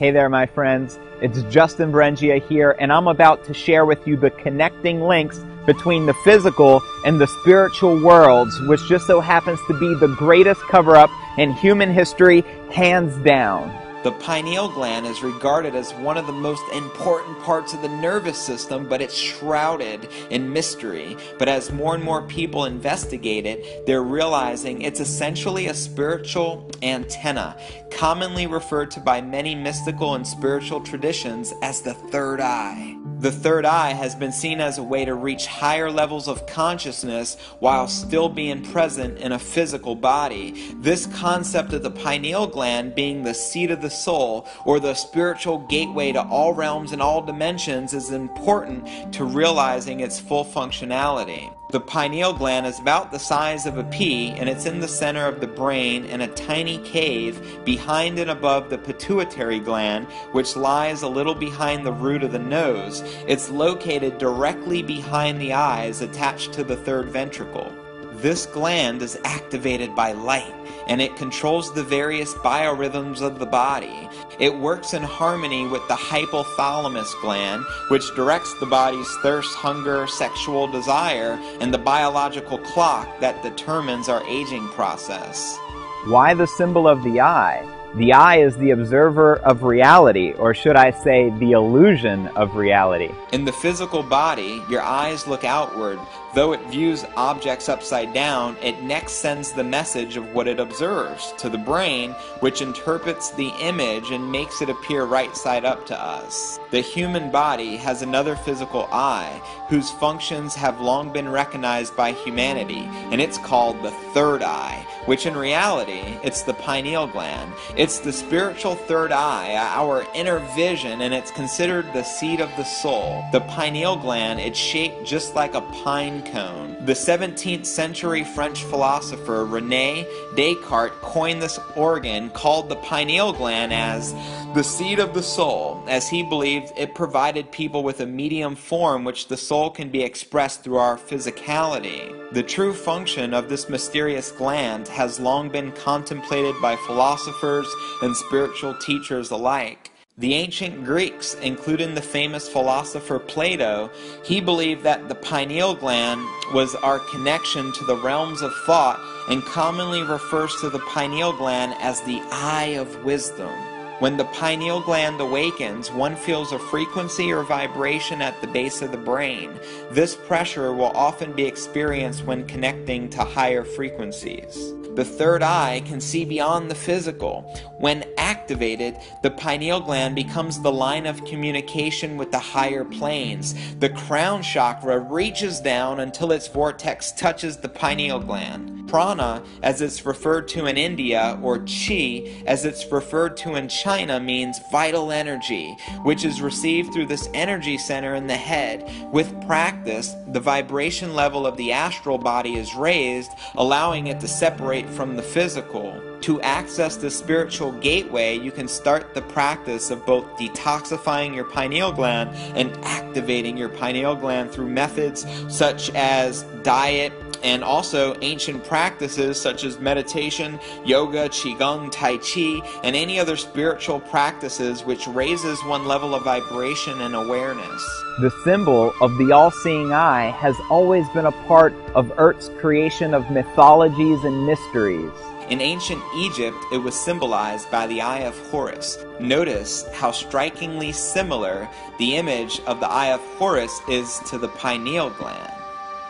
Hey there, my friends. It's Justin Verrengia here, and I'm about to share with you the connecting links between the physical and the spiritual worlds, which just so happens to be the greatest cover-up in human history, hands down. The pineal gland is regarded as one of the most important parts of the nervous system, but it's shrouded in mystery. But as more and more people investigate it, they're realizing it's essentially a spiritual antenna, commonly referred to by many mystical and spiritual traditions as the third eye. The third eye has been seen as a way to reach higher levels of consciousness while still being present in a physical body. This concept of the pineal gland being the seat of the soul, or the spiritual gateway to all realms and all dimensions, is important to realizing its full functionality. The pineal gland is about the size of a pea, and it's in the center of the brain in a tiny cave behind and above the pituitary gland, which lies a little behind the root of the nose. It's located directly behind the eyes, attached to the third ventricle. This gland is activated by light, and it controls the various biorhythms of the body. It works in harmony with the hypothalamus gland, which directs the body's thirst, hunger, sexual desire, and the biological clock that determines our aging process. Why the symbol of the eye? The eye is the observer of reality, or should I say, the illusion of reality. In the physical body, your eyes look outward. Though it views objects upside down, it next sends the message of what it observes to the brain, which interprets the image and makes it appear right side up to us. The human body has another physical eye, whose functions have long been recognized by humanity, and it's called the third eye, which in reality, it's the pineal gland. It's the spiritual third eye, our inner vision, and it's considered the seat of the soul. The pineal gland, it's shaped just like a pine cone. The 17th century French philosopher René Descartes coined this organ called the pineal gland as the seat of the soul, as he believed it provided people with a medium form which the soul can be expressed through our physicality. The true function of this mysterious gland has long been contemplated by philosophers and spiritual teachers alike. The ancient Greeks, including the famous philosopher Plato, he believed that the pineal gland was our connection to the realms of thought, and commonly refers to the pineal gland as the eye of wisdom. When the pineal gland awakens, one feels a frequency or vibration at the base of the brain. This pressure will often be experienced when connecting to higher frequencies. The third eye can see beyond the physical. When activated, the pineal gland becomes the line of communication with the higher planes. The crown chakra reaches down until its vortex touches the pineal gland. Prana, as it's referred to in India, or Chi, as it's referred to in China, means vital energy, which is received through this energy center in the head. With practice, the vibration level of the astral body is raised, allowing it to separate from the physical. To access the spiritual gateway, you can start the practice of both detoxifying your pineal gland and activating your pineal gland through methods such as diet, and also ancient practices such as meditation, yoga, qigong, tai chi, and any other spiritual practices which raises one level of vibration and awareness. The symbol of the all-seeing eye has always been a part of Earth's creation of mythologies and mysteries. In ancient Egypt, it was symbolized by the eye of Horus. Notice how strikingly similar the image of the eye of Horus is to the pineal gland.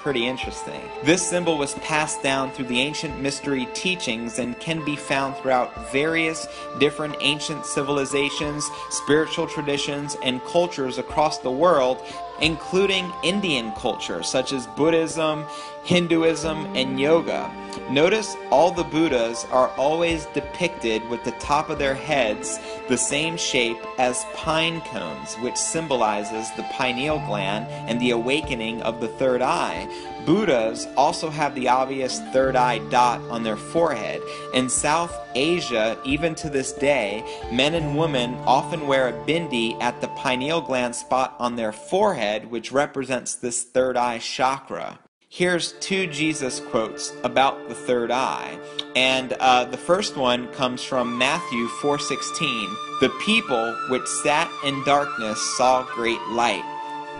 Pretty interesting. This symbol was passed down through the ancient mystery teachings and can be found throughout various different ancient civilizations, spiritual traditions, and cultures across the world, including Indian culture such as Buddhism, Hinduism, and yoga. Notice all the Buddhas are always depicted with the top of their heads the same shape as pine cones, which symbolizes the pineal gland and the awakening of the third eye. Buddhas also have the obvious third eye dot on their forehead. In South Asia, even to this day, men and women often wear a bindi at the pineal gland spot on their forehead, which represents this third eye chakra. Here's two Jesus quotes about the third eye. And the first one comes from Matthew 4:16. The people which sat in darkness saw great light.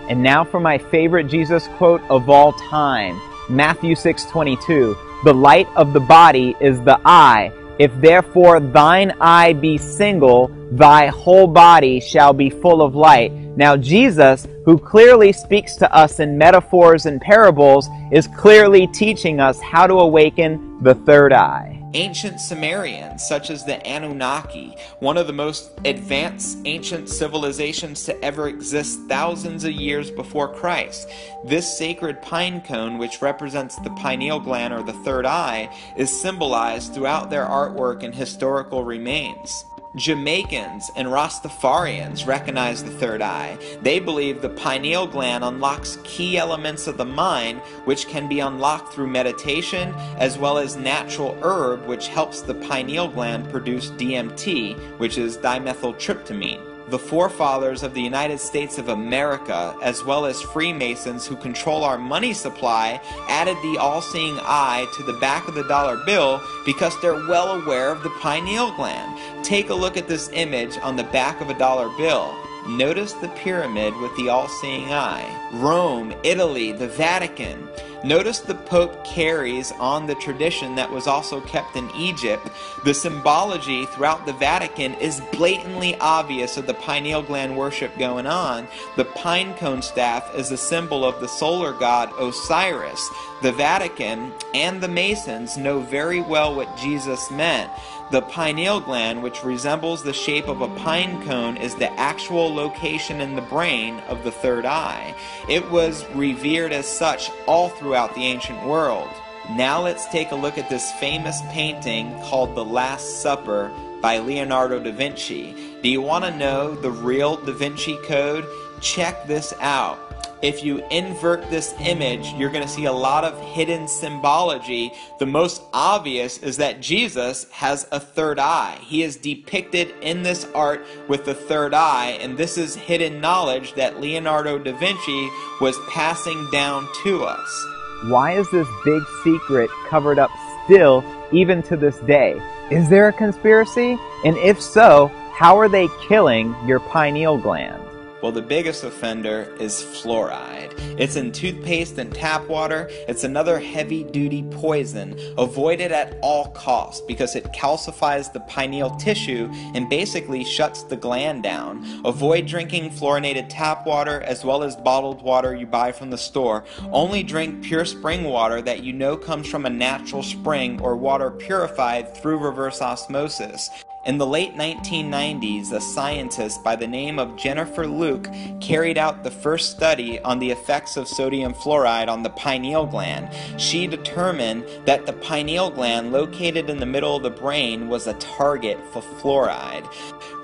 And now for my favorite Jesus quote of all time, Matthew 6:22. The light of the body is the eye. If therefore thine eye be single, thy whole body shall be full of light. Now Jesus, who clearly speaks to us in metaphors and parables, is clearly teaching us how to awaken the third eye. Ancient Sumerians, such as the Anunnaki, one of the most advanced ancient civilizations to ever exist thousands of years before Christ. This sacred pine cone, which represents the pineal gland or the third eye, is symbolized throughout their artwork and historical remains. Jamaicans and Rastafarians recognize the third eye. They believe the pineal gland unlocks key elements of the mind, which can be unlocked through meditation, as well as natural herb, which helps the pineal gland produce DMT, which is dimethyltryptamine. The forefathers of the United States of America, as well as Freemasons who control our money supply, added the all-seeing eye to the back of the dollar bill because they're well aware of the pineal gland. Take a look at this image on the back of a dollar bill. Notice the pyramid with the all-seeing eye. Rome, Italy, the Vatican. Notice the Pope carries on the tradition that was also kept in Egypt. The symbology throughout the Vatican is blatantly obvious of the pineal gland worship going on. The pine cone staff is a symbol of the solar god Osiris. The Vatican and the Masons know very well what Jesus meant. The pineal gland, which resembles the shape of a pine cone, is the actual location in the brain of the third eye. It was revered as such all throughout the ancient world. Now let's take a look at this famous painting called The Last Supper by Leonardo da Vinci. Do you want to know the real Da Vinci Code? Check this out. If you invert this image, you're going to see a lot of hidden symbology. The most obvious is that Jesus has a third eye. He is depicted in this art with the third eye, and this is hidden knowledge that Leonardo da Vinci was passing down to us. Why is this big secret covered up still, even to this day? Is there a conspiracy? And if so, how are they killing your pineal gland? Well, the biggest offender is fluoride. It's in toothpaste and tap water. It's another heavy-duty poison. Avoid it at all costs because it calcifies the pineal tissue and basically shuts the gland down. Avoid drinking fluorinated tap water as well as bottled water you buy from the store. Only drink pure spring water that you know comes from a natural spring or water purified through reverse osmosis. In the late 1990s, a scientist by the name of Jennifer Luke carried out the first study on the effects of sodium fluoride on the pineal gland. She determined that the pineal gland located in the middle of the brain was a target for fluoride.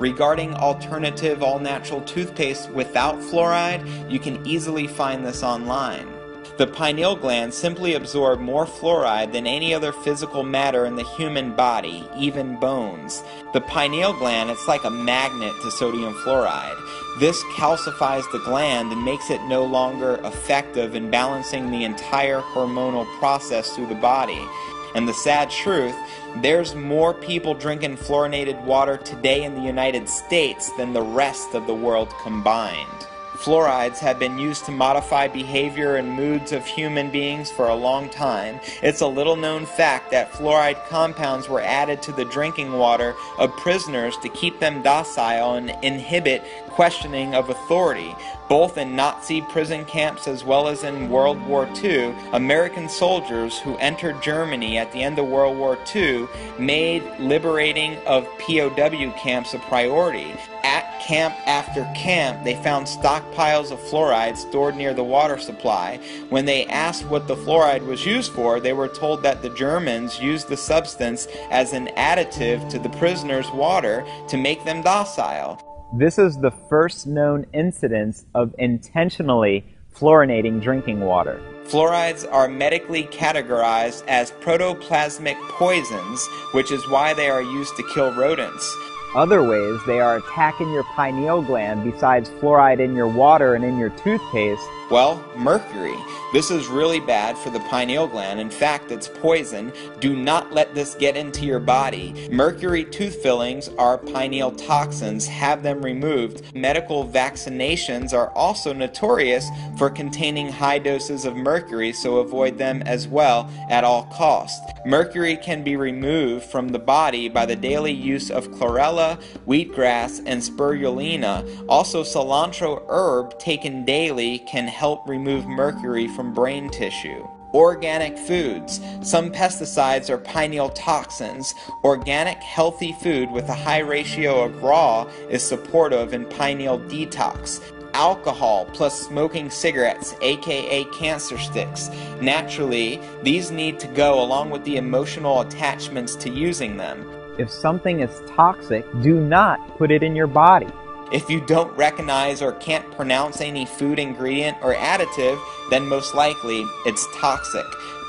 Regarding alternative all-natural toothpaste without fluoride, you can easily find this online. The pineal gland simply absorbs more fluoride than any other physical matter in the human body, even bones. The pineal gland, it's like a magnet to sodium fluoride. This calcifies the gland and makes it no longer effective in balancing the entire hormonal process through the body. And the sad truth, there's more people drinking fluorinated water today in the United States than the rest of the world combined. Fluorides have been used to modify behavior and moods of human beings for a long time. It's a little-known fact that fluoride compounds were added to the drinking water of prisoners to keep them docile and inhibit questioning of authority. Both in Nazi prison camps as well as in World War II, American soldiers who entered Germany at the end of World War II made liberating of POW camps a priority. At camp after camp, they found stockpiles of fluoride stored near the water supply. When they asked what the fluoride was used for, they were told that the Germans used the substance as an additive to the prisoners' water to make them docile. This is the first known incidence of intentionally fluorinating drinking water. Fluorides are medically categorized as protoplasmic poisons, which is why they are used to kill rodents. Other ways they are attacking your pineal gland besides fluoride in your water and in your toothpaste. Well, mercury. This is really bad for the pineal gland. In fact, it's poison. Do not let this get into your body. Mercury tooth fillings are pineal toxins. Have them removed. Medical vaccinations are also notorious for containing high doses of mercury, so avoid them as well at all costs. Mercury can be removed from the body by the daily use of chlorella, wheatgrass, and spirulina. Also, cilantro herb taken daily can help remove mercury from brain tissue. Organic foods. Some pesticides are pineal toxins. Organic, healthy food with a high ratio of raw is supportive in pineal detox. Alcohol plus smoking cigarettes, aka cancer sticks. Naturally, these need to go along with the emotional attachments to using them. If something is toxic, do not put it in your body. If you don't recognize or can't pronounce any food ingredient or additive, then most likely it's toxic.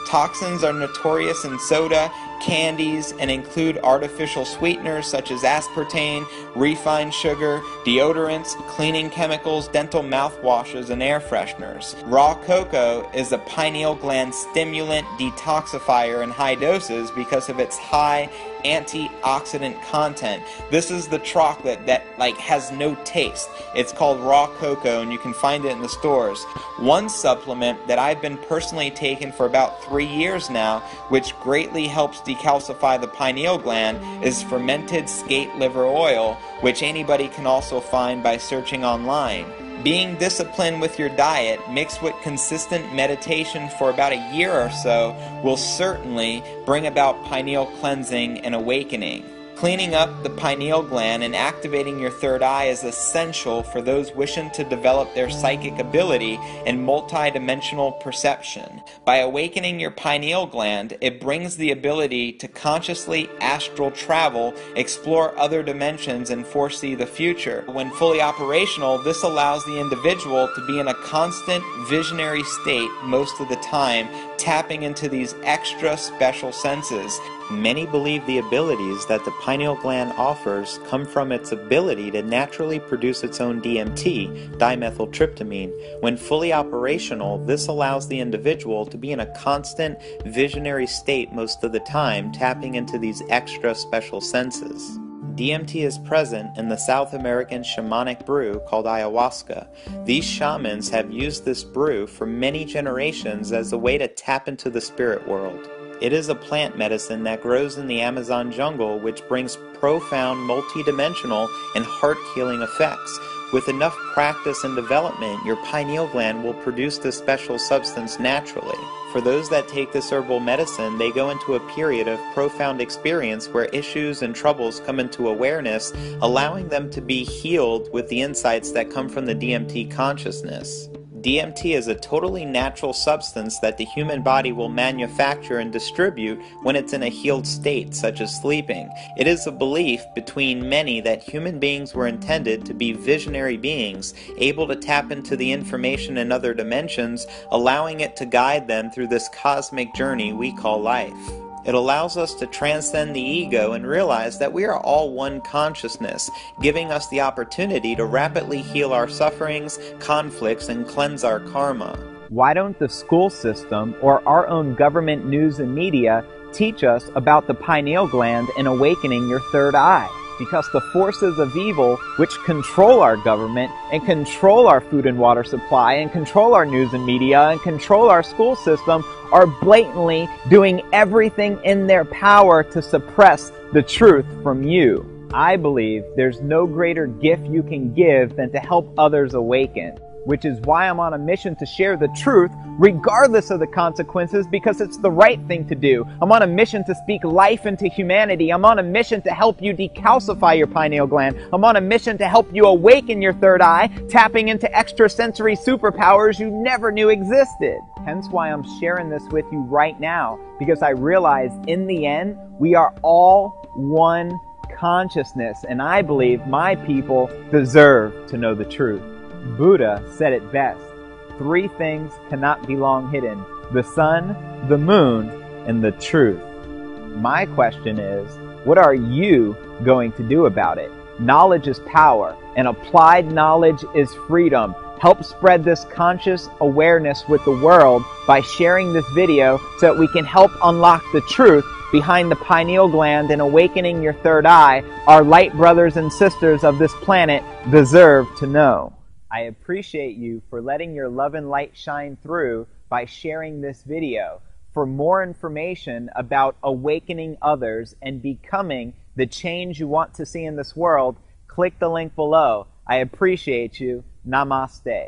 Toxins are notorious in soda, candies, and include artificial sweeteners such as aspartame, refined sugar, deodorants, cleaning chemicals, dental mouthwashes, and air fresheners. Raw cocoa is a pineal gland stimulant detoxifier in high doses because of its high antioxidant content. This is the chocolate that has no taste. It's called raw cocoa, and you can find it in the stores. One supplement that I've been personally taking for about 3 years now, which greatly helps decalcify the pineal gland, is fermented skate liver oil, which anybody can also find by searching online. Being disciplined with your diet, mixed with consistent meditation for about a year or so, will certainly bring about pineal cleansing and awakening. Cleaning up the pineal gland and activating your third eye is essential for those wishing to develop their psychic ability and multi-dimensional perception. By awakening your pineal gland, it brings the ability to consciously astral travel, explore other dimensions, and foresee the future. When fully operational, this allows the individual to be in a constant visionary state most of the time, tapping into these extra special senses. Many believe the abilities that the pineal gland offers come from its ability to naturally produce its own DMT, dimethyltryptamine. When fully operational, this allows the individual to be in a constant visionary state most of the time, tapping into these extra special senses. DMT is present in the South American shamanic brew called ayahuasca. These shamans have used this brew for many generations as a way to tap into the spirit world. It is a plant medicine that grows in the Amazon jungle, which brings profound, multidimensional, and heart-healing effects. With enough practice and development, your pineal gland will produce this special substance naturally. For those that take this herbal medicine, they go into a period of profound experience where issues and troubles come into awareness, allowing them to be healed with the insights that come from the DMT consciousness. DMT is a totally natural substance that the human body will manufacture and distribute when it's in a healed state, such as sleeping. It is a belief between many that human beings were intended to be visionary beings, able to tap into the information in other dimensions, allowing it to guide them through this cosmic journey we call life. It allows us to transcend the ego and realize that we are all one consciousness, giving us the opportunity to rapidly heal our sufferings, conflicts, and cleanse our karma. Why don't the school system or our own government news and media teach us about the pineal gland and awakening your third eye? Because the forces of evil, which control our government and control our food and water supply and control our news and media and control our school system, are blatantly doing everything in their power to suppress the truth from you. I believe there's no greater gift you can give than to help others awaken, which is why I'm on a mission to share the truth regardless of the consequences, because it's the right thing to do. I'm on a mission to speak life into humanity. I'm on a mission to help you decalcify your pineal gland. I'm on a mission to help you awaken your third eye, tapping into extrasensory superpowers you never knew existed. Hence why I'm sharing this with you right now, because I realize in the end, we are all one consciousness, and I believe my people deserve to know the truth. Buddha said it best: 3 things cannot be long hidden: the sun, the moon, and the truth. My question is, what are you going to do about it? Knowledge is power, and applied knowledge is freedom. Help spread this conscious awareness with the world by sharing this video so that we can help unlock the truth behind the pineal gland and awakening your third eye. Our light brothers and sisters of this planet deserve to know. I appreciate you for letting your love and light shine through by sharing this video. For more information about awakening others and becoming the change you want to see in this world, click the link below. I appreciate you. Namaste.